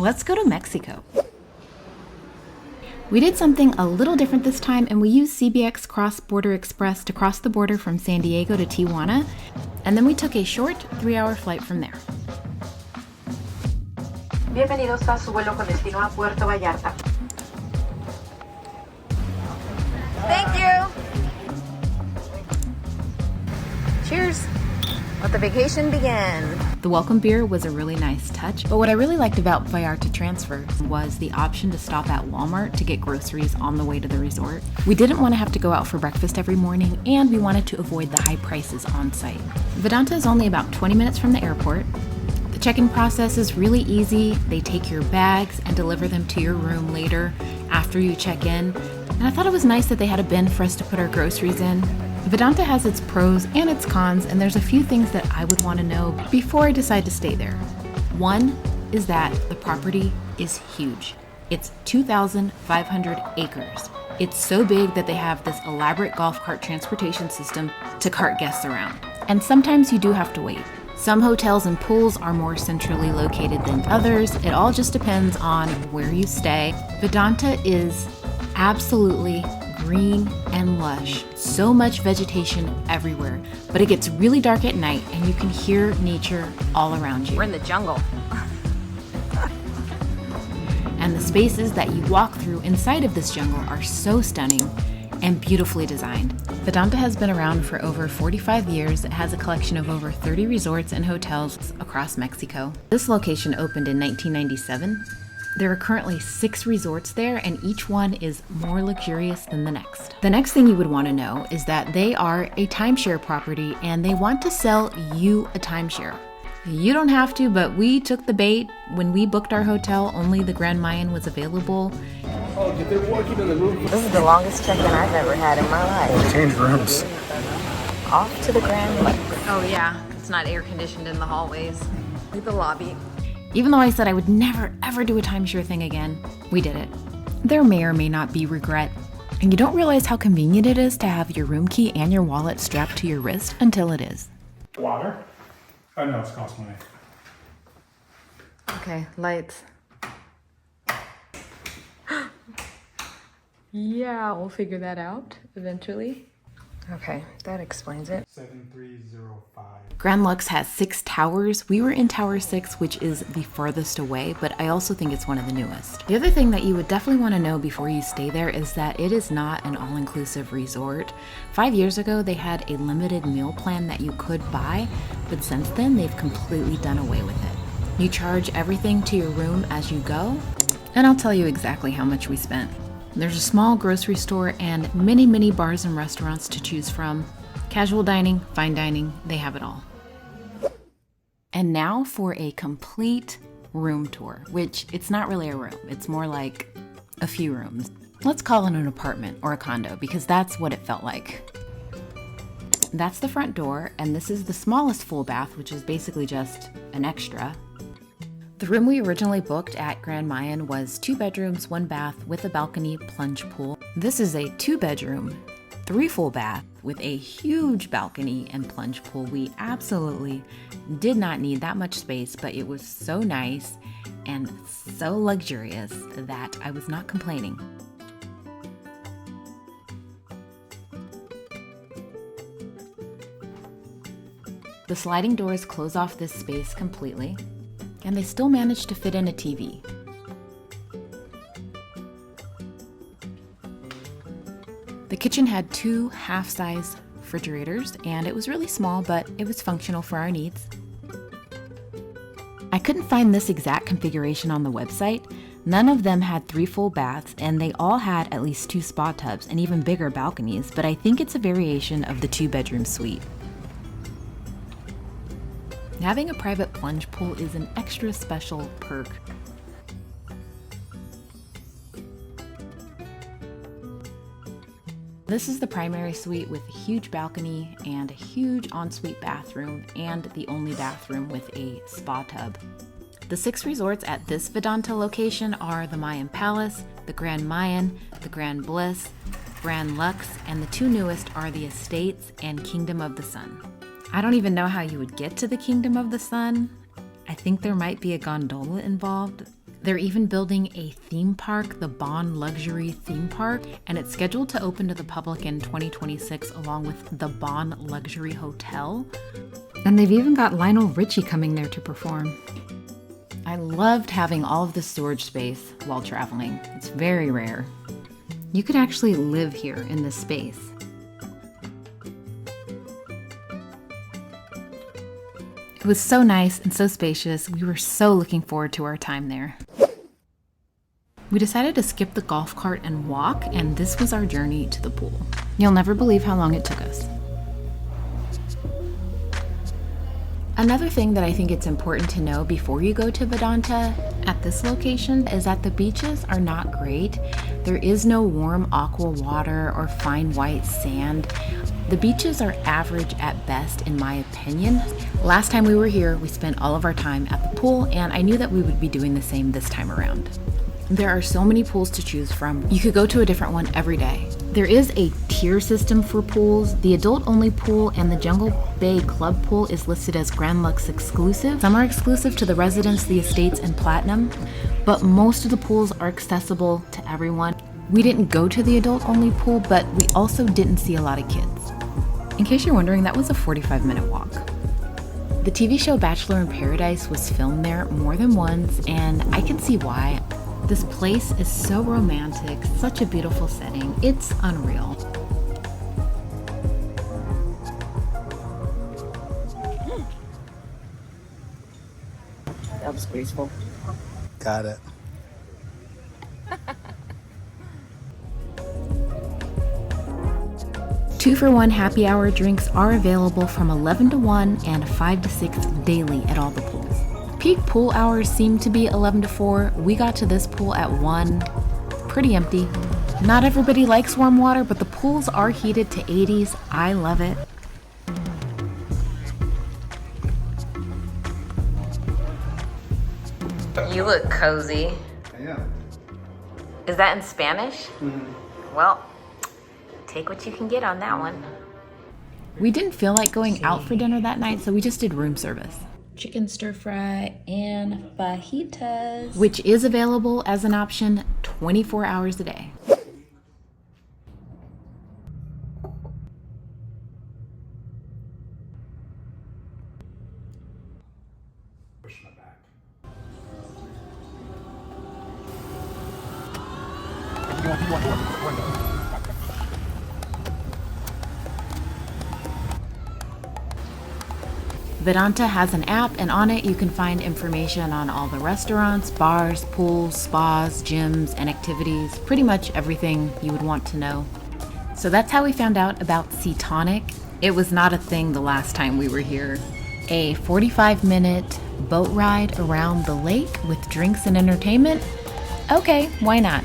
Let's go to Mexico. We did something a little different this time, and we used CBX Cross Border Express to cross the border from San Diego to Tijuana, and then we took a short 3-hour flight from there. Bienvenidos a su vuelo con destino a Puerto Vallarta. Thank you! Cheers! Let the vacation begin. The welcome beer was a really nice touch, but what I really liked about Vallarta Transfer was the option to stop at Walmart to get groceries on the way to the resort. We didn't want to have to go out for breakfast every morning, and we wanted to avoid the high prices on site. Vidanta is only about 20 minutes from the airport. The check-in process is really easy. They take your bags and deliver them to your room later after you check in. And I thought it was nice that they had a bin for us to put our groceries in. Vidanta has its pros and its cons, and there's a few things that I would want to know before I decide to stay there. One is that the property is huge. It's 2,500 acres. It's so big that they have this elaborate golf cart transportation system to cart guests around. And sometimes you do have to wait. Some hotels and pools are more centrally located than others. It all just depends on where you stay. Vidanta is absolutely green and lush. So much vegetation everywhere. But it gets really dark at night and you can hear nature all around you. We're in the jungle. And the spaces that you walk through inside of this jungle are so stunning and beautifully designed. Vidanta has been around for over 45 years. It has a collection of over 30 resorts and hotels across Mexico. This location opened in 1997. There are currently 6 resorts there, and each one is more luxurious than the next. The next thing you would want to know is that they are a timeshare property and they want to sell you a timeshare. You don't have to, but we took the bait. When we booked our hotel, only the Grand Mayan was available. Oh, they're working in the room. This is the longest check-in I've ever had in my life. Change rooms. Off to the Grand Lux. Oh yeah, it's not air conditioned in the hallways. Like the lobby. Even though I said I would never ever do a timeshare thing again, we did it. There may or may not be regret, and you don't realize how convenient it is to have your room key and your wallet strapped to your wrist until it is. Water? Oh no, it's cost money. Okay, lights. Yeah, we'll figure that out eventually. Okay, that explains it. 7305. Grand Luxxe has 6 towers. We were in Tower 6, which is the farthest away, but I also think it's one of the newest. The other thing that you would definitely want to know before you stay there is that it is not an all-inclusive resort. 5 years ago, they had a limited meal plan that you could buy, but since then, they've completely done away with it. You charge everything to your room as you go, and I'll tell you exactly how much we spent. There's a small grocery store and many bars and restaurants to choose from. Casual dining, fine dining, they have it all. And now for a complete room tour, which it's not really a room. It's more like a few rooms. Let's call it an apartment or a condo because that's what it felt like. That's the front door, and this is the smallest full bath, which is basically just an extra. The room we originally booked at Grand Mayan was 2 bedrooms, 1 bath with a balcony plunge pool. This is a 2-bedroom, 3 full bath with a huge balcony and plunge pool. We absolutely did not need that much space, but it was so nice and so luxurious that I was not complaining. The sliding doors close off this space completely, and they still managed to fit in a TV. The kitchen had 2 half-size refrigerators, and it was really small, but it was functional for our needs. I couldn't find this exact configuration on the website. None of them had 3 full baths, and they all had at least 2 spa tubs and even bigger balconies, but I think it's a variation of the 2-bedroom suite. Having a private plunge pool is an extra special perk. This is the primary suite with a huge balcony and a huge ensuite bathroom and the only bathroom with a spa tub. The 6 resorts at this Vidanta location are the Mayan Palace, the Grand Mayan, the Grand Bliss, Grand Luxxe, and the 2 newest are the Estates and Kingdom of the Sun. I don't even know how you would get to the Kingdom of the Sun. I think there might be a gondola involved. They're even building a theme park, the Bon Luxury Theme Park, and it's scheduled to open to the public in 2026 along with the Bon Luxury Hotel. And they've even got Lionel Richie coming there to perform. I loved having all of this storage space while traveling. It's very rare. You could actually live here in this space. It was so nice and so spacious. We were so looking forward to our time there. We decided to skip the golf cart and walk, and this was our journey to the pool. You'll never believe how long it took us. Another thing that I think it's important to know before you go to Vidanta at this location is that the beaches are not great. There is no warm aqua water or fine white sand. The beaches are average at best, in my opinion. Last time we were here, we spent all of our time at the pool, and I knew that we would be doing the same this time around. There are so many pools to choose from. You could go to a different one every day. There is a tier system for pools. The adult-only pool and the Jungle Bay Club pool is listed as Grand Luxe exclusive. Some are exclusive to the residents, the estates, and platinum, but most of the pools are accessible to everyone. We didn't go to the adult-only pool, but we also didn't see a lot of kids. In case you're wondering, that was a 45-minute walk. The TV show Bachelor in Paradise was filmed there more than once, and I can see why. This place is so romantic, such a beautiful setting. It's unreal. That was graceful. Got it. Two-for-one happy hour drinks are available from 11 to 1 and 5 to 6 daily at all the pools. Peak pool hours seem to be 11 to 4. We got to this pool at 1. Pretty empty. Not everybody likes warm water, but the pools are heated to 80s. I love it. You look cozy. Yeah. Is that in Spanish? Well, take what you can get on that one. We didn't feel like going out for dinner that night, so we just did room service. Chicken stir fry and fajitas, which is available as an option 24 hours a day. Push my back. Vidanta has an app, and on it you can find information on all the restaurants, bars, pools, spas, gyms, and activities, pretty much everything you would want to know. So that's how we found out about Sea Tonic. It was not a thing the last time we were here. A 45-minute boat ride around the lake with drinks and entertainment? Okay, why not?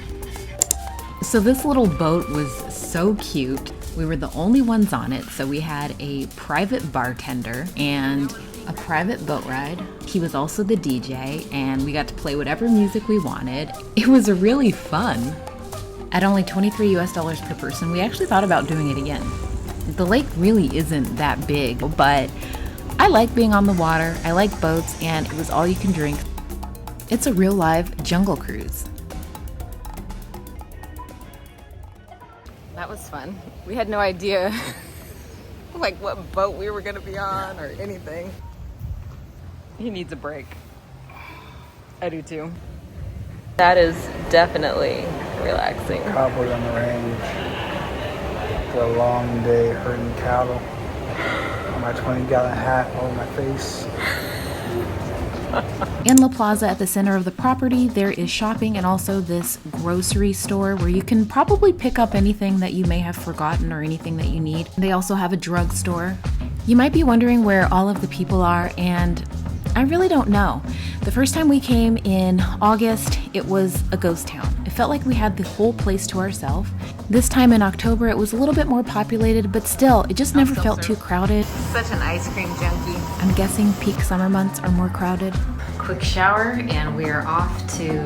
So this little boat was so cute. We were the only ones on it, so we had a private bartender and a private boat ride. He was also the DJ, and we got to play whatever music we wanted. It was really fun. At only $23 per person, we actually thought about doing it again. The lake really isn't that big, but I like being on the water, I like boats, and it was all you can drink. It's a real live jungle cruise. That was fun. We had no idea like what boat we were gonna be on or anything. He needs a break. I do too. That is definitely relaxing. Cowboy on the range. It's a long day herding cattle. On my 20-gallon hat over my face. In La Plaza at the center of the property, there is shopping and also this grocery store where you can probably pick up anything that you may have forgotten or anything that you need. They also have a drugstore. You might be wondering where all of the people are, and I really don't know. The first time we came in August, it was a ghost town. It felt like we had the whole place to ourselves. This time in October, it was a little bit more populated, but still, it just never felt too crowded. Such an ice cream junkie. I'm guessing peak summer months are more crowded. Quick shower, and we are off to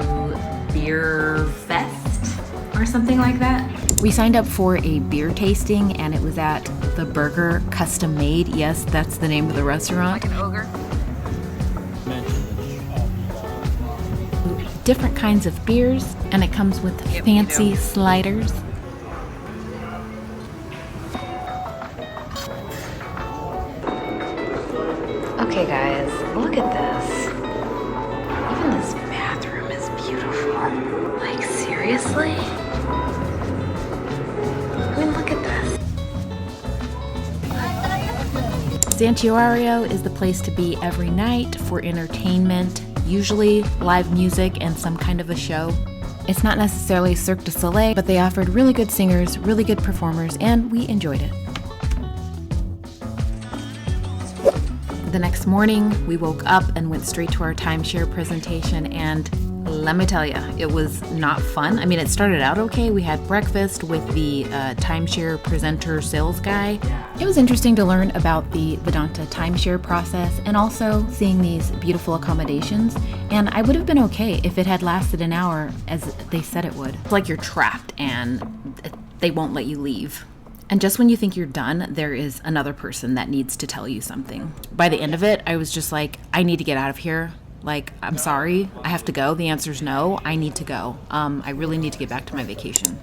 Beer Fest or something like that. We signed up for a beer tasting, and it was at the Burger Custom Made. Yes, that's the name of the restaurant. Like an ogre. different kinds of beers, and it comes with fancy sliders. Okay guys, look at this. Even this bathroom is beautiful. Like seriously? I mean, look at this. Santuario is the place to be every night for entertainment, usually live music and some kind of a show. It's not necessarily Cirque du Soleil, but they offered really good singers, really good performers, and we enjoyed it. The next morning, we woke up and went straight to our timeshare presentation, and let me tell you, it was not fun. I mean, it started out okay. We had breakfast with the timeshare presenter sales guy. It was interesting to learn about the Vidanta timeshare process and also seeing these beautiful accommodations. And I would have been okay if it had lasted an hour as they said it would. It's like you're trapped and they won't let you leave. And just when you think you're done, there is another person that needs to tell you something. By the end of it, I was just like, I need to get out of here. Like, I'm sorry, I have to go. The answer's no, I need to go. I really need to get back to my vacation.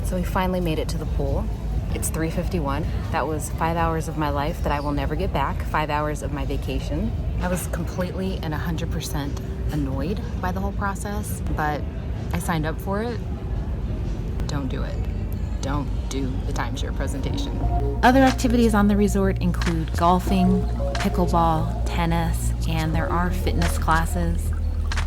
So we finally made it to the pool. It's 3:51. That was 5 hours of my life that I will never get back, 5 hours of my vacation. I was completely and 100% annoyed by the whole process, but I signed up for it. Don't do it. Don't do the timeshare presentation. Other activities on the resort include golfing, pickleball, tennis, and there are fitness classes.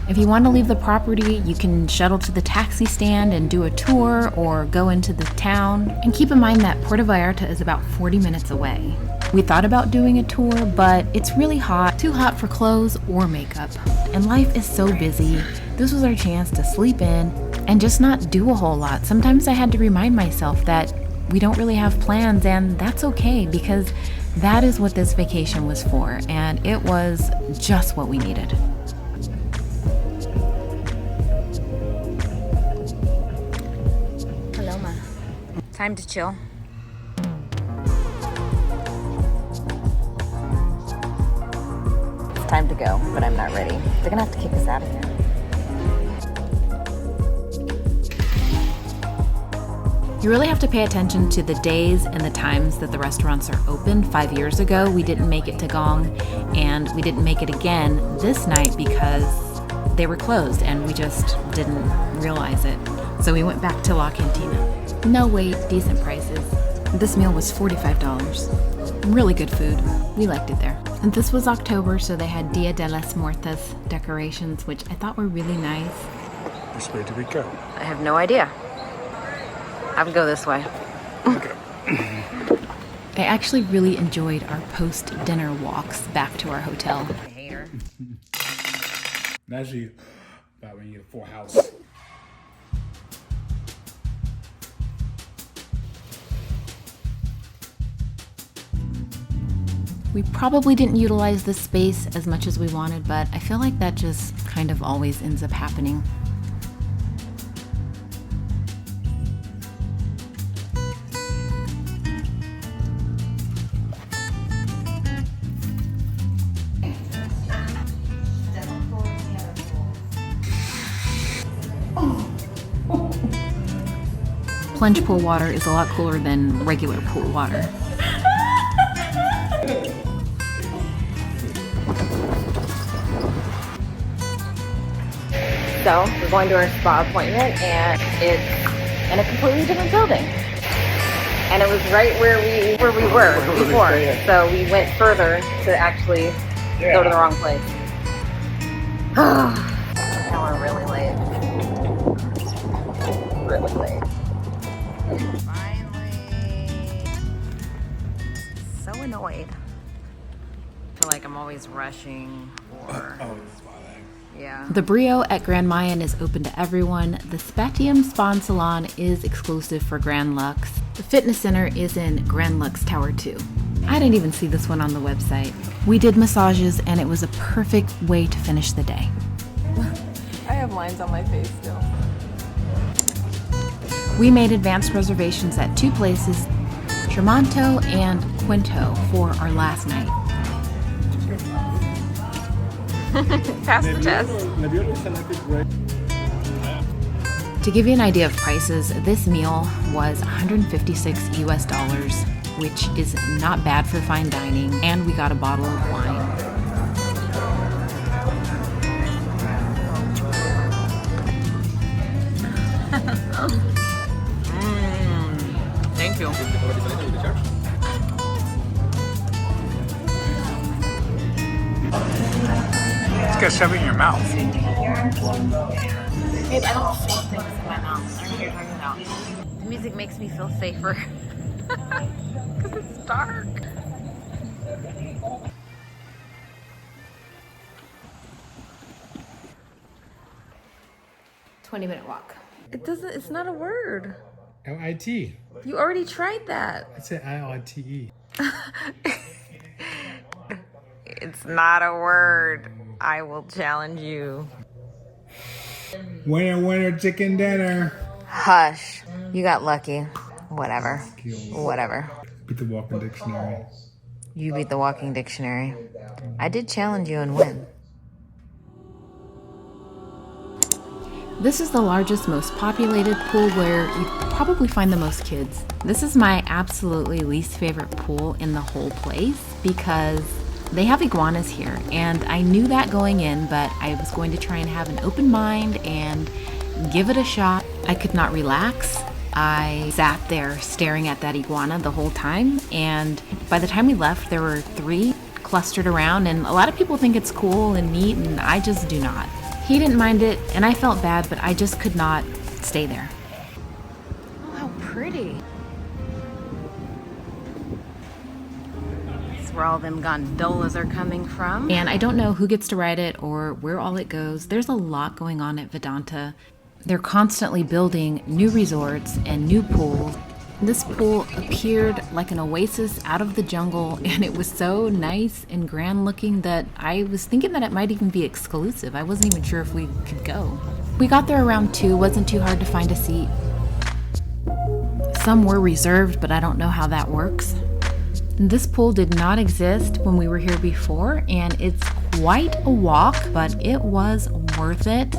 If you want to leave the property, you can shuttle to the taxi stand and do a tour or go into the town. And keep in mind that Puerto Vallarta is about 40 minutes away. We thought about doing a tour, but it's really hot, too hot for clothes or makeup. And life is so busy. This was our chance to sleep in and just not do a whole lot. Sometimes I had to remind myself that we don't really have plans, and that's okay because that is what this vacation was for, and it was just what we needed. Hello, Ma. Time to chill. It's time to go, but I'm not ready. They're gonna have to kick us out of here. You really have to pay attention to the days and the times that the restaurants are open. 5 years ago, we didn't make it to Gong, and we didn't make it again this night because they were closed and we just didn't realize it. So we went back to La Cantina. No wait, decent prices. This meal was $45. Really good food. We liked it there. And this was October, so they had Dia de las Muertas decorations, which I thought were really nice. Which way do we go? I have no idea. I would go this way. I actually really enjoyed our post-dinner walks back to our hotel. Hater. That's you about when you get a full house. We probably didn't utilize this space as much as we wanted, but I feel like that just kind of always ends up happening. Plunge pool water is a lot cooler than regular pool water. So we're going to our spa appointment, and it's in a completely different building. And it was right where we were before. So we went further to actually go to the wrong place. Now we're really late. Really late. Finally. So annoyed. I feel like I'm always rushing or... Oh, this is why Yeah. The Brio at Grand Mayan is open to everyone. The Spatium Spa and Salon is exclusive for Grand Luxxe. The fitness center is in Grand Luxxe Tower 2. I didn't even see this one on the website. We did massages and it was a perfect way to finish the day. I have lines on my face still. We made advanced reservations at 2 places, Tremonto and Quinto, for our last night. Pass the test. To give you an idea of prices, this meal was 156 US dollars, which is not bad for fine dining, and we got a bottle of wine. Thank you. Just gotta shove it in your mouth. Babe, I don't feel things in my mouth. I know what you're talking about. The music makes me feel safer. Because it's dark. "20-minute walk." It's not a word. L-I-T. You already tried that. I said I-L-I-T-E. It's not a word. I will challenge you. Winner, winner, chicken dinner. Hush. You got lucky. Whatever. Whatever. Beat the walking dictionary. You beat the walking dictionary. I did challenge you and win. This is the largest, most populated pool where you probably find the most kids. This is my absolutely least favorite pool in the whole place because they have iguanas here, and I knew that going in, but I was going to try and have an open mind and give it a shot. I could not relax. I sat there staring at that iguana the whole time, and by the time we left, there were 3 clustered around, and a lot of people think it's cool and neat, and I just do not. He didn't mind it, and I felt bad, but I just could not stay there. Oh, how pretty. That's where all them gondolas are coming from. And I don't know who gets to ride it or where all it goes. There's a lot going on at Vidanta. They're constantly building new resorts and new pools. This pool appeared like an oasis out of the jungle, and it was so nice and grand looking that I was thinking that it might even be exclusive. I wasn't even sure if we could go. We got there around 2, wasn't too hard to find a seat. Some were reserved, but I don't know how that works. This pool did not exist when we were here before, and it's quite a walk, but it was worth it.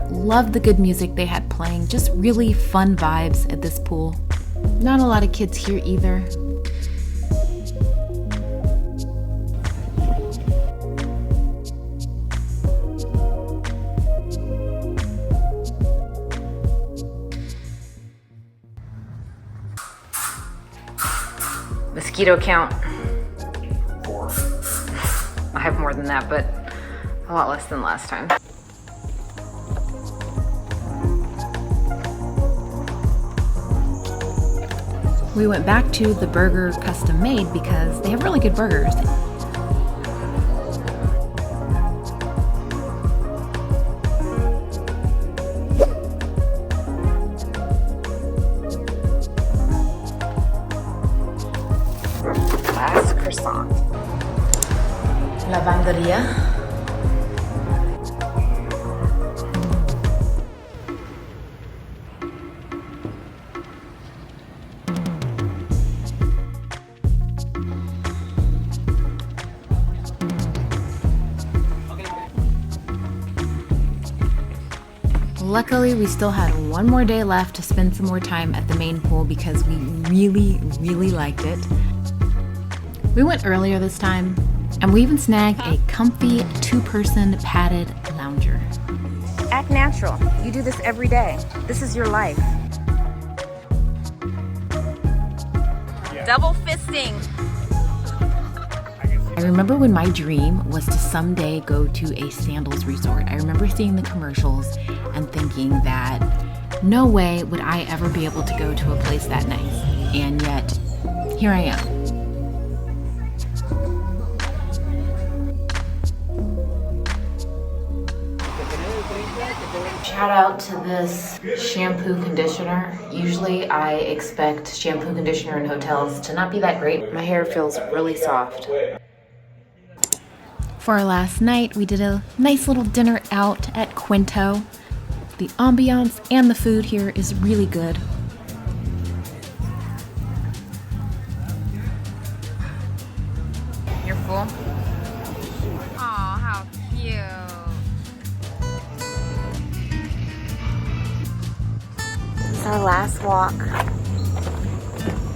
Loved the good music they had playing, just really fun vibes at this pool. Not a lot of kids here either. Mosquito count. 4. I have more than that, but a lot less than last time. We went back to the burger custom made because they have really good burgers. Last croissant. Lavanderia. Luckily, we still had one more day left to spend some more time at the main pool because we really, really liked it. We went earlier this time, and we even snagged a comfy 2-person padded lounger. Act natural. You do this every day. This is your life. Double fisting. I remember when my dream was to someday go to a sandals resort. I remember seeing the commercials and thinking that no way would I ever be able to go to a place that nice. And yet, here I am. Shout out to this shampoo conditioner. Usually I expect shampoo conditioner in hotels to not be that great. My hair feels really soft. For our last night, we did a nice little dinner out at Quinto. The ambiance and the food here is really good. You're full? Aw, how cute. This is our last walk.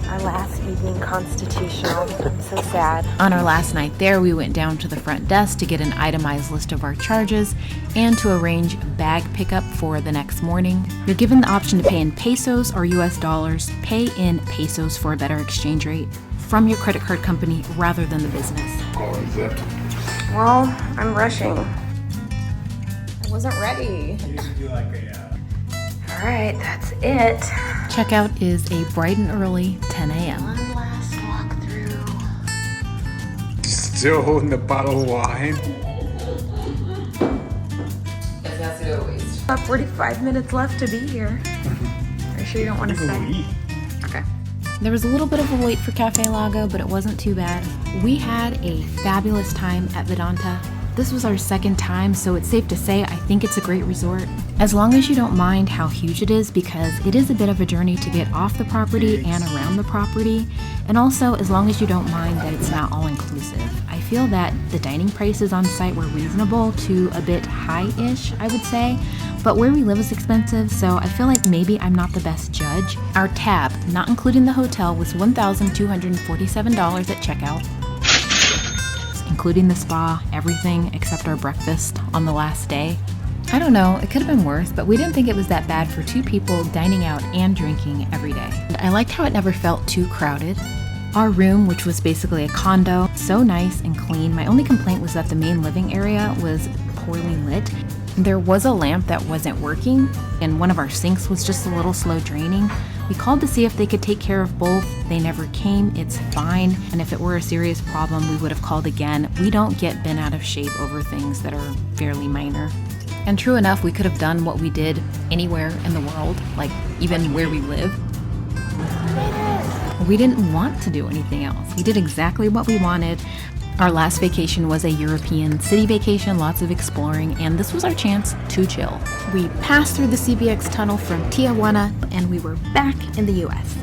Our last evening constitutional. I'm so sad. On our last night there, we went down to the front desk to get an itemized list of our charges and to arrange bag pickup for the next morning. You're given the option to pay in pesos or US dollars. Pay in pesos for a better exchange rate from your credit card company rather than the business. Well, I'm rushing. I wasn't ready. All right, that's it. Checkout is a bright and early 10 a.m. One last walkthrough. Still holding the bottle of wine. About 45 minutes left to be here. Are you sure you don't want to stay? Okay. There was a little bit of a wait for Cafe Lago, but it wasn't too bad. We had a fabulous time at Vidanta. This was our second time, so it's safe to say I think it's a great resort. As long as you don't mind how huge it is, because it is a bit of a journey to get off the property and around the property, and also as long as you don't mind that it's not all inclusive. I feel that the dining prices on site were reasonable to a bit high-ish, I would say, but where we live is expensive, so I feel like maybe I'm not the best judge. Our tab, not including the hotel, was $1,247 at checkout, including the spa, everything except our breakfast on the last day. I don't know, it could have been worse, but we didn't think it was that bad for two people dining out and drinking every day. And I liked how it never felt too crowded. Our room, which was basically a condo, so nice and clean. My only complaint was that the main living area was poorly lit. There was a lamp that wasn't working, and one of our sinks was just a little slow draining. We called to see if they could take care of both. They never came. It's fine. And if it were a serious problem, we would have called again. We don't get bent out of shape over things that are fairly minor. And true enough, we could have done what we did anywhere in the world, like even where we live. We didn't want to do anything else. We did exactly what we wanted. Our last vacation was a European city vacation, lots of exploring, and this was our chance to chill. We passed through the CBX tunnel from Tijuana, and we were back in the US.